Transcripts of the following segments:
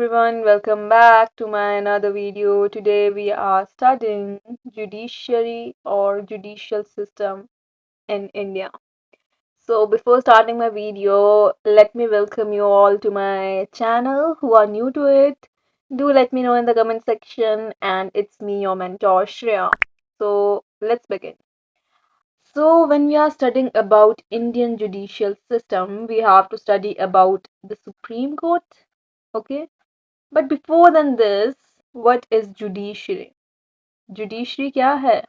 everyone, welcome back to my another video. Today we are studying judiciary or judicial system in India. So before starting my video, let me welcome you all to my channel who are new to it. Do let me know in the comment section, and it's me, your mentor Shreya. So let's begin. So when we are studying about Indian judicial system, we have to study about the Supreme Court. Okay. But before than this, what is judiciary? Judiciary क्या है?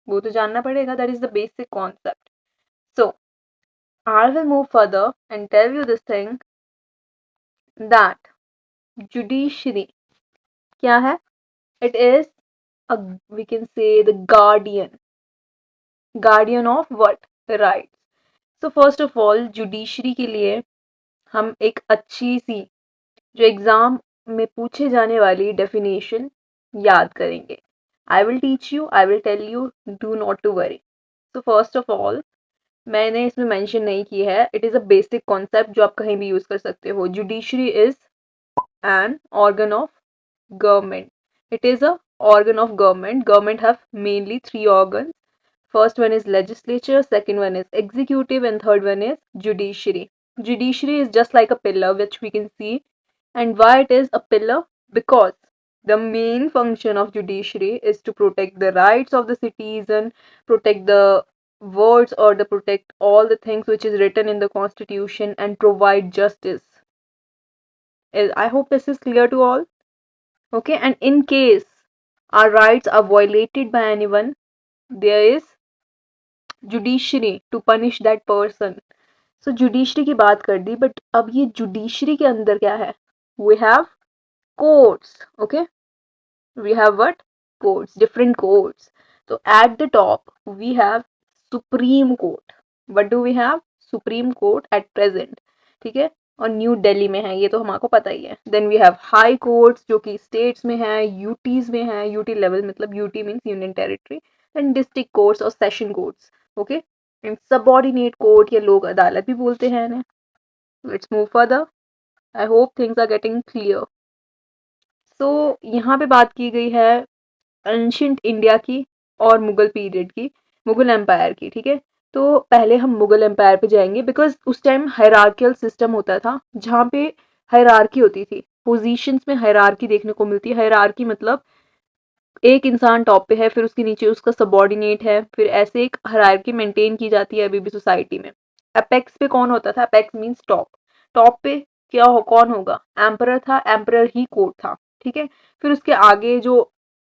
वो तो जानना पड़ेगा. That is the basic concept. So I will move further and tell you this thing that judiciary क्या है? It is a, we can say, the guardian of what? Rights. So first of all, judiciary के लिए हम एक अच्छी सी जो exam में पूछे जाने वाली डेफिनेशन याद करेंगे. I will teach you, I will tell you, do not to worry. So first of all, मैंने इसमें मेंशन नहीं की है. It is a basic concept जो आप कहीं भी यूज कर सकते हो. Judiciary is an organ of government. It is a organ of government. Government have mainly three organs. First one is legislature, second one is executive, and third one is judiciary. Judiciary is just like a pillar which we can see. And why it is a pillar? Because the main function of judiciary is to protect the rights of the citizen, protect the words or to protect all the things which is written in the constitution and provide justice. I hope this is clear to all. Okay, and in case our rights are violated by anyone, there is judiciary to punish that person. So judiciary की बात कर दी, but अब ये judiciary के अंदर क्या है? We have courts. Okay, we have what? Courts, different courts. So at the top we have Supreme Court. What do we have? Supreme Court at present. ठीक है, और न्यू दिल्ली में है, ये तो हमको पता ही है. Then we have high courts जो कि स्टेट्स में है, यूटीज में है. यूटी लेवल मतलब UT means union territory. Then district courts और session courts. Okay, and subordinate court या लोक अदालत भी बोलते हैं इन्हें. Let's move further. I hope things are getting clear. So यहाँ पे बात की गई है एंशियंट इंडिया की और मुगल पीरियड की, मुगल एम्पायर की. ठीक है, तो पहले हम मुगल एम्पायर पे जाएंगे बिकॉज उस टाइम हायरार्कियल सिस्टम होता था जहाँ पे हायरार्की होती थी. पोजीशंस में हायरार्की देखने को मिलती है. हायरार्की मतलब एक इंसान टॉप पे है, फिर उसके नीचे उसका सबऑर्डिनेट है, फिर ऐसे एक हायरार्की मेंटेन की जाती है अभी भी सोसाइटी में. अपेक्स पे कौन होता था? Apex means top. टॉप पे क्या हो, कौन होगा? एम्परर था. एम्परर ही कोर्ट था. ठीक है, फिर उसके आगे जो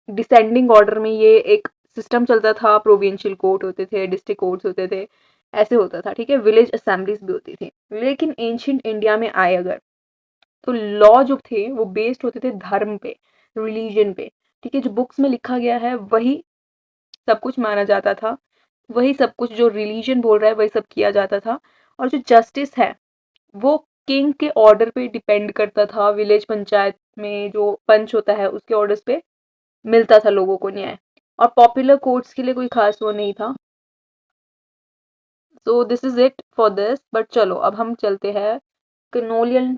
डिसेंडिंग ऑर्डर में ये एक सिस्टम चलता था. प्रोविंशियल कोर्ट होते थे, डिस्ट्रिक्ट कोर्ट्स होते थे, ऐसे होता था. ठीक है, विलेज असेंबलीज भी होती थी. लेकिन एंशियंट इंडिया में आए अगर, तो लॉ जो थे वो बेस्ड होते थे धर्म पे, रिलीजन पे. ठीक है, जो बुक्स में लिखा गया है वही सब कुछ माना जाता था. वही सब कुछ जो रिलीजन बोल रहा है वही सब किया जाता था. और जो जस्टिस है वो किंग के ऑर्डर पे डिपेंड करता था. विलेज पंचायत में जो पंच होता है उसके ऑर्डर्स पे मिलता था लोगों को न्याय. और पॉपुलर कोर्ट्स के लिए कोई खास वो नहीं था. So this is it for this. But चलो अब हम चलते हैं कलोनियल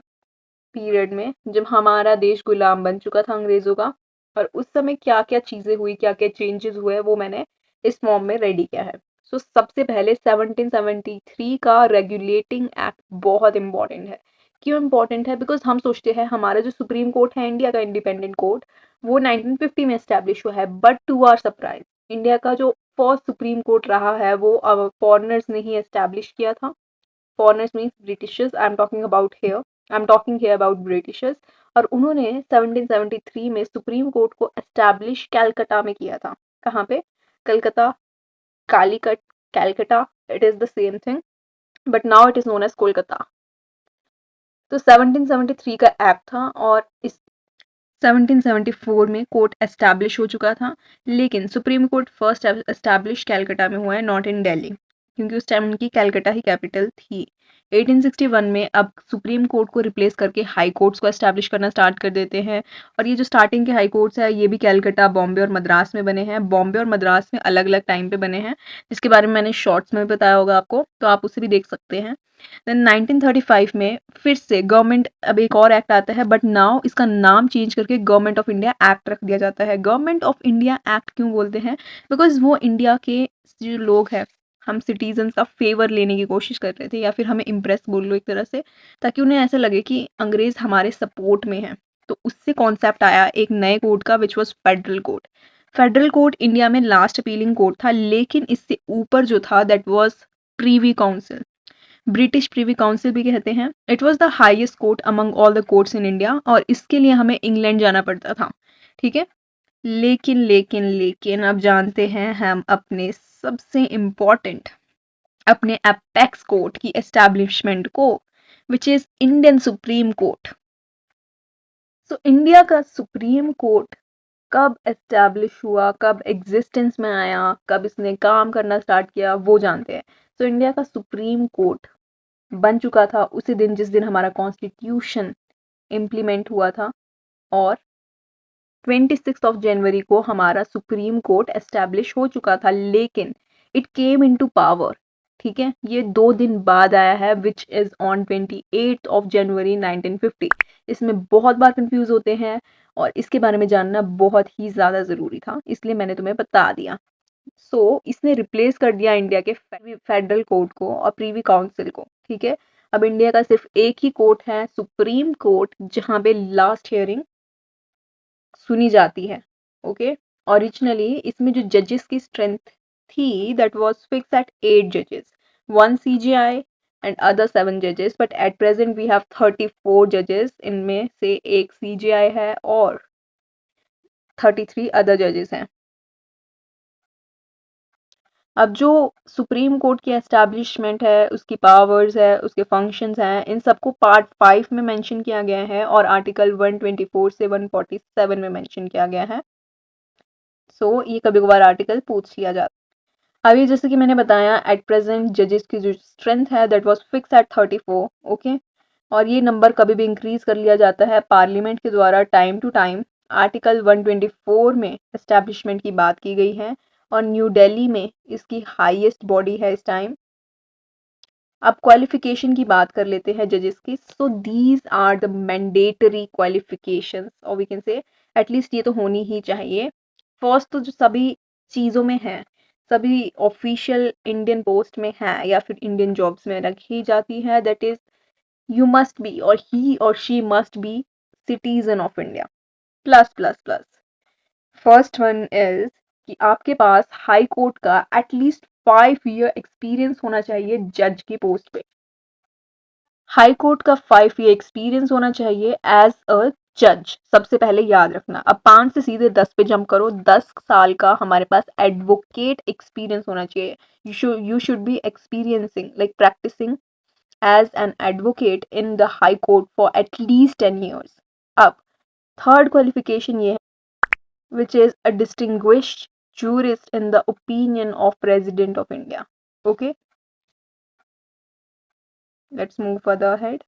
पीरियड में, जब हमारा देश गुलाम बन चुका था अंग्रेजों का. और उस समय क्या क्या चीजें हुई, क्या क्या चेंजेस हुए, वो मैंने इस फॉर्म में रेडी किया है. सो सबसे पहले 1773 का रेगुलेटिंग एक्ट बहुत इंपॉर्टेंट है. क्यों इंपॉर्टेंट है? बिकॉज हम सोचते हैं हमारा जो सुप्रीम कोर्ट है इंडिया का, इंडिपेंडेंट कोर्ट, वो 1950 में एस्टेब्लिश हुआ है. But to our surprise, India का जो फर्स्ट सुप्रीम कोर्ट रहा है वो फॉरनर्स ने ही एस्टेब्लिश किया था. Foreigners means Britishers. I am talking about here, I am talking here about Britishers. और उन्होंने 1773 में सुप्रीम कोर्ट को एस्टैब्लिश कैलकटा में किया था. कहाँ पे? Calcutta, Calicut, Calcutta, it is the same thing, but now it is known as Kolkata. तो 1773 का एक्ट था और इस 1774 में कोर्ट एस्टैब्लिश हो चुका था. लेकिन supreme court first establish Calcutta में हुआ है, नॉट इन दिल्ली. क्योंकि उस टाइम उनकी कैलकटा ही कैपिटल थी। 1861 में अब सुप्रीम कोर्ट को रिप्लेस करके हाई कोर्ट्स को एस्टैब्लिश करना स्टार्ट कर देते हैं। और ये जो स्टार्टिंग के हाई कोर्ट्स है ये भी कैलकटा, बॉम्बे और मद्रास में बने हैं। बॉम्बे और मद्रास में अलग अलग टाइम पे बने हैं, जिसके बारे में मैंने शॉर्ट्स में बताया होगा आपको, तो आप उसे भी देख सकते हैं। देन 1935 में फिर से गवर्नमेंट, अब एक और एक्ट आता है, बट नाउ इसका नाम चेंज करके गवर्नमेंट ऑफ इंडिया एक्ट रख दिया जाता है। गवर्नमेंट ऑफ इंडिया एक्ट क्यों बोलते हैं? बिकॉज वो इंडिया के जो लोग हैं, हम सिटीजन का फेवर लेने की कोशिश कर रहे थे, या फिर हमें इम्प्रेस बोल लो एक तरह से, ताकि उन्हें ऐसा लगे कि अंग्रेज हमारे सपोर्ट में है। तो उससे कॉन्सेप्ट आया एक नए कोड का, which was federal code. Federal code India में लास्ट अपीलिंग कोड था, लेकिन इससे ऊपर जो था that was Privi council, British Privi council भी कहते हैं। It was the highest court among all the courts in India, और इसके लिए हमें इंग्लैंड जाना पड़ता था। ठीक है, लेकिन अब जानते हैं हम अपने सबसे इम्पोर्टेंट, अपने अपेक्स कोर्ट की एस्टैब्लिशमेंट को, which is Indian supreme court. So India का सुप्रीम कोर्ट कब एस्टैब्लिश हुआ, कब एग्जिस्टेंस में आया, कब इसने काम करना स्टार्ट किया, वो जानते हैं। सो इंडिया का सुप्रीम कोर्ट बन चुका था उसी दिन जिस दिन हमारा कॉन्स्टिट्यूशन इम्प्लीमेंट हुआ था, और 26 ऑफ जनवरी को हमारा सुप्रीम कोर्ट एस्टैब्लिश हो चुका था। लेकिन इट केम इनटू पावर, ठीक है, ये 2 दिन बाद आया है, which is on 28 of January 1950। इसमें बहुत बार कंफ्यूज होते हैं, और इसके बारे में जानना बहुत ही ज्यादा जरूरी था, इसलिए मैंने तुम्हें बता दिया। इसने रिप्लेस कर दिया इंडिया के फेडरल कोर्ट को और प्रीवी काउंसिल को। ठीक है, अब इंडिया का सिर्फ एक ही कोर्ट है, सुप्रीम कोर्ट, जहां पे लास्ट हियरिंग सुनी जाती है। ओके, ओरिजिनली इसमें जो जजेस की स्ट्रेंथ थी दैट वाज फिक्स एट 8 जजेस, 1 सीजीआई एंड अदर 7 जजेस, but at present we have 34 जजेस, इनमें से एक सीजीआई है और 33 अदर जजेस हैं। अब जो सुप्रीम कोर्ट की एस्टैब्लिशमेंट है, उसकी पावर्स है, उसके फंक्शंस हैं, इन सबको पार्ट 5 में मेंशन किया गया है और आर्टिकल 124 से 147 में मेंशन किया गया है। ये कभी कभार आर्टिकल पूछ लिया जाता है। अभी जैसे कि मैंने बताया, एट प्रेजेंट जजेस की जो स्ट्रेंथ है that was fix eight 34। Okay, और ये नंबर कभी भी इंक्रीज कर लिया जाता है पार्लियामेंट के द्वारा टाइम टू टाइम। आर्टिकल 124 में एस्टैब्लिशमेंट की बात की गई है, और न्यू दिल्ली में इसकी हाईएस्ट बॉडी है इस टाइम। अब क्वालिफिकेशन की बात कर लेते हैं जजेस की। So these are the mandatory qualifications, और वी कैन से एटलीस्ट ये तो होनी ही चाहिए। फर्स्ट तो जो सभी चीज़ों में है, सभी ऑफिशियल इंडियन पोस्ट में है या फिर इंडियन जॉब्स में रखी जाती है, that is you must be, और ही और she must be citizen of India. Plus plus plus, first one is कि आपके पास हाई कोर्ट का एटलीस्ट 5 ईयर एक्सपीरियंस होना चाहिए जज की पोस्ट पे। हाई कोर्ट का 5 ईयर एक्सपीरियंस होना चाहिए एज अ जज, सबसे पहले याद रखना। अब 5 से सीधे 10 पे जंप करो, 10 साल का हमारे पास एडवोकेट एक्सपीरियंस होना चाहिए। You should be experiencing like practising as an advocate in the high court for at least 10 years। अब थर्ड क्वालिफिकेशन ये है, which is a distinguished jurist in the opinion of President of India. Okay, let's move further ahead.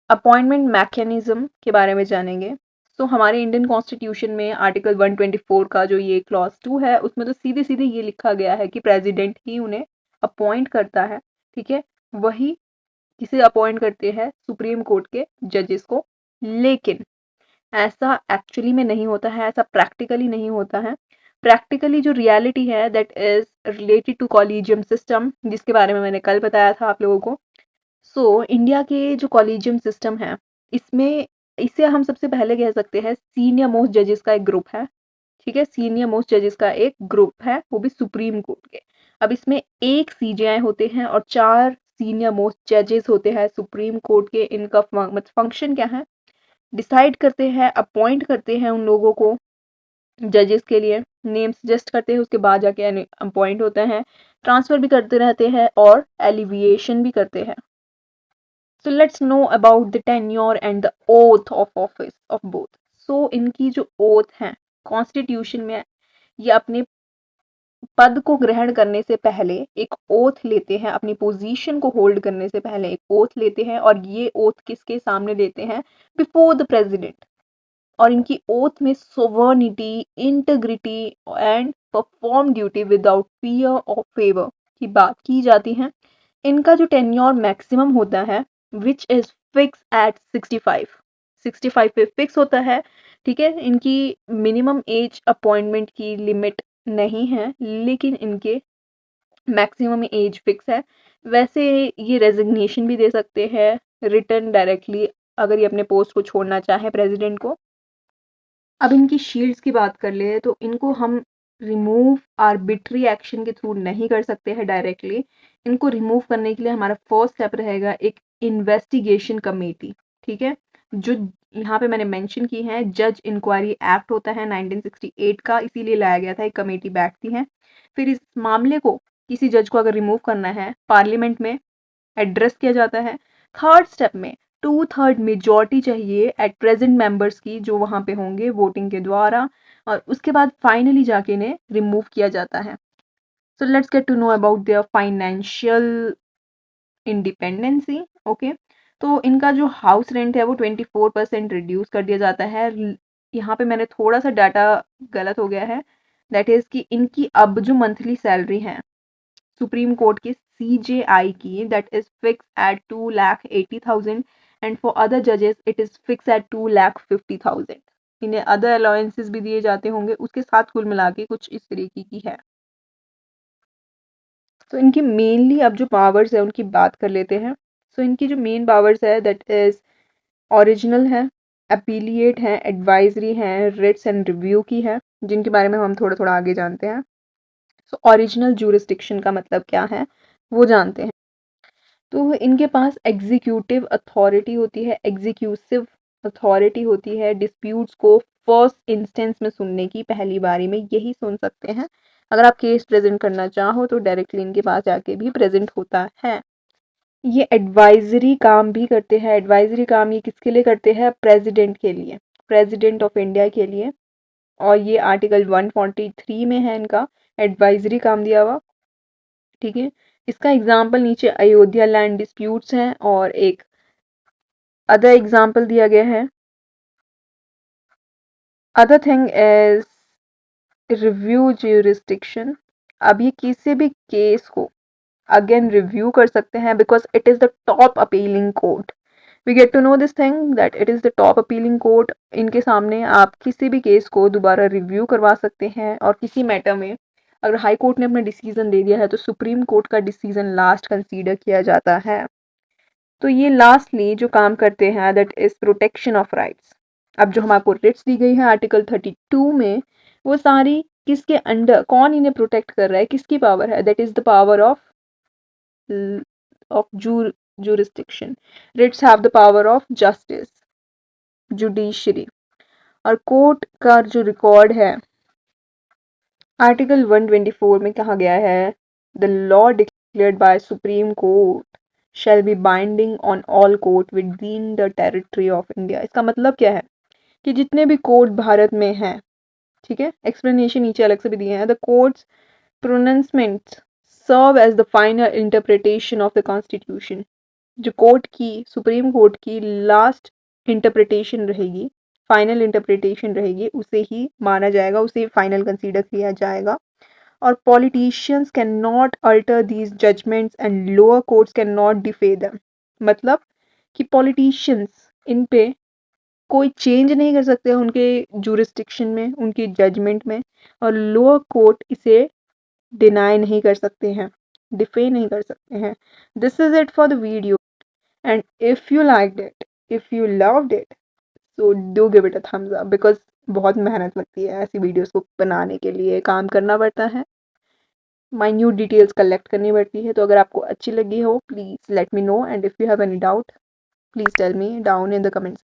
Appointment mechanism के बारे में जानेंगे। हमारे Indian constitution में article 124 का जो ये क्लॉज 2 है, उसमें तो सीधे सीधे ये लिखा गया है कि प्रेसिडेंट ही उन्हें अपॉइंट करता है। ठीक है, वही किसे अपॉइंट करते हैं, सुप्रीम कोर्ट के जजेस को। लेकिन ऐसा एक्चुअली में नहीं होता है, ऐसा प्रैक्टिकली नहीं होता है। प्रैक्टिकली जो रियलिटी है that is related to collegium system, जिसके बारे में मैंने कल बताया था आप लोगों को। इंडिया के जो कॉलेजियम सिस्टम है, इसमें इसे हम सबसे पहले कह सकते हैं सीनियर मोस्ट जजेस का एक ग्रुप है। ठीक है, सीनियर मोस्ट जजेस का एक ग्रुप है, वो भी सुप्रीम कोर्ट के। अब इसमें एक सीजीआई होते हैं और 4 सीनियर मोस्ट जजेस होते हैं सुप्रीम कोर्ट के। इनका फंक्शन क्या है, डिसाइड करते हैं, अपॉइंट करते हैं उन लोगों को जजेस के लिए, नेम सजेस्ट करते हैं, उसके बाद जाके अपॉइंट होते हैं, ट्रांसफर भी करते रहते हैं और एलिविएशन भी करते हैं। So let's know about the tenure and the oath of office of both. इनकी जो ओथ है कॉन्स्टिट्यूशन में, ये अपने पद को ग्रहण करने से पहले एक ओथ लेते हैं, अपनी पोजीशन को होल्ड करने से पहले एक ओथ लेते हैं, और ये ओथ किसके सामने लेते हैं? Before the president. और इनकी ओथ में sovereignty, integrity and perform duty without fear और फेवर की बात की जाती है। इनका जो टेन्योर मैक्सिमम होता है विच इज फिक्स एट 65, 65 पे फिक्स होता है। ठीक है, इनकी मिनिमम एज अपॉइंटमेंट की लिमिट नहीं है, लेकिन इनके मैक्सिमम एज फिक्स है। वैसे ये रेजिग्नेशन भी दे सकते हैं रिटर्न डायरेक्टली, अगर ये अपने पोस्ट को छोड़ना चाहे प्रेसिडेंट को। अब इनकी शील्ड्स की बात कर ले तो इनको हम रिमूव आर्बिट्री एक्शन के थ्रू नहीं कर सकते हैं डायरेक्टली। इनको रिमूव करने के लिए हमारा फर्स्ट स्टेप रहेगा एक इन्वेस्टिगेशन कमेटी। ठीक है, जो यहाँ पे मैंने मेंशन की है, जज इंक्वायरी एक्ट होता है 1968 का, इसीलिए लाया गया था, एक कमेटी बैठती है। फिर इस मामले को, किसी जज को अगर रिमूव करना है, पार्लियामेंट में एड्रेस किया जाता है। थर्ड स्टेप में 2/3 मेजॉरिटी चाहिए एट प्रेजेंट मेंबर्स की, जो वहां पे होंगे वोटिंग के द्वारा, और उसके बाद फाइनली जाके इन्हें रिमूव किया जाता है। So let's get to know about their financial independency. Okay, तो इनका जो हाउस रेंट है वो 24% रिड्यूस कर दिया जाता है। यहाँ पे मैंने थोड़ा सा डाटा गलत हो गया है, दैट इज कि इनकी अब जो मंथली सैलरी है सुप्रीम कोर्ट की CJI की, that is fix eight 2,80,000, and for other जजेस इट इज फिक्स एट 2,50,000। इन्हें अदर अलाउंसेस भी दिए जाते होंगे, उसके साथ कुल मिला के कुछ इस तरीके की है। तो इनकी मेनली अब जो पावर्स है उनकी बात कर लेते हैं। सो इनकी जो मेन पावर्स है दैट इज ओरिजिनल है, अपीलिएट है, एडवाइजरी है, रिट्स एंड रिव्यू की है, जिनके बारे में हम थोड़ा थोड़ा आगे जानते हैं। सो ओरिजिनल जूरिस्डिक्शन का मतलब क्या है वो जानते हैं। तो इनके पास एग्जीक्यूटिव अथॉरिटी होती है, एग्जीक्यूटिव अथॉरिटी होती है, डिस्प्यूट्स को फर्स्ट इंस्टेंस में सुनने की, पहली बारी में यही सुन सकते हैं। अगर आप केस प्रेजेंट करना चाहो तो डायरेक्टली इनके पास जाके भी प्रेजेंट होता है। ये एडवाइजरी काम भी करते हैं। एडवाइजरी काम ये किसके लिए करते हैं? प्रेसिडेंट के लिए, प्रेसिडेंट ऑफ इंडिया के लिए। और ये आर्टिकल 143 में है इनका एडवाइजरी काम दिया हुआ। ठीक है, इसका एग्जाम्पल नीचे अयोध्या लैंड डिस्प्यूट्स हैं, और एक अदर एग्जाम्पल दिया गया है। Other thing is review jurisdiction. अब ये किसी भी केस को अगेन रिव्यू कर सकते हैं because it is the top appealing court. We get to know this thing that it is the top appealing court. इनके सामने आप किसी भी केस को दोबारा रिव्यू करवा सकते हैं, और किसी मैटर में अगर हाई कोर्ट ने अपना डिसीजन दे दिया है तो सुप्रीम कोर्ट का डिसीजन लास्ट कंसीडर किया जाता है। तो ये लास्टली जो काम करते हैं that is protection of rights. अब जो हमको रिट्स दी गई है आर्टिकल 32 में, वो सारी किसके अंडर, कौन इन्हें प्रोटेक्ट कर रहा है, किसकी पावर है? That is the power of jurisdiction. Writs have the power of justice, judiciary। और कोर्ट का जो रिकॉर्ड है आर्टिकल 124 में कहा गया है, the law declared by supreme court shall be binding on all court with in the territory of India. इसका मतलब क्या है कि जितने भी कोर्ट भारत में हैं, ठीक है, एक्सप्लेनेशन नीचे अलग से भी दिए हैं, the court's pronouncements serve as the final interpretation of the constitution. जो कोर्ट की, सुप्रीम कोर्ट की लास्ट इंटरप्रिटेशन रहेगी, फाइनल इंटरप्रिटेशन रहेगी, उसे ही माना जाएगा, उसे फाइनल कंसीडर किया जाएगा। और politicians can not alter these judgments and lower courts can not defy them. मतलब कि पॉलिटिशियंस इन पे कोई चेंज नहीं कर सकते उनके जूरिस्डिक्शन में, उनकी जजमेंट में, और लोअर कोर्ट इसे डिनाई नहीं कर सकते हैं, डिफे नहीं कर सकते हैं। This is it for the video, and if you liked it, if you loved it, so do give it a thumbs up because बहुत मेहनत लगती है ऐसी वीडियोस को बनाने के लिए, काम करना पड़ता है, माइन्यूट डिटेल्स कलेक्ट करनी पड़ती है। तो अगर आपको अच्छी लगी हो please let me know, and if you have any doubt please tell me down in the comments.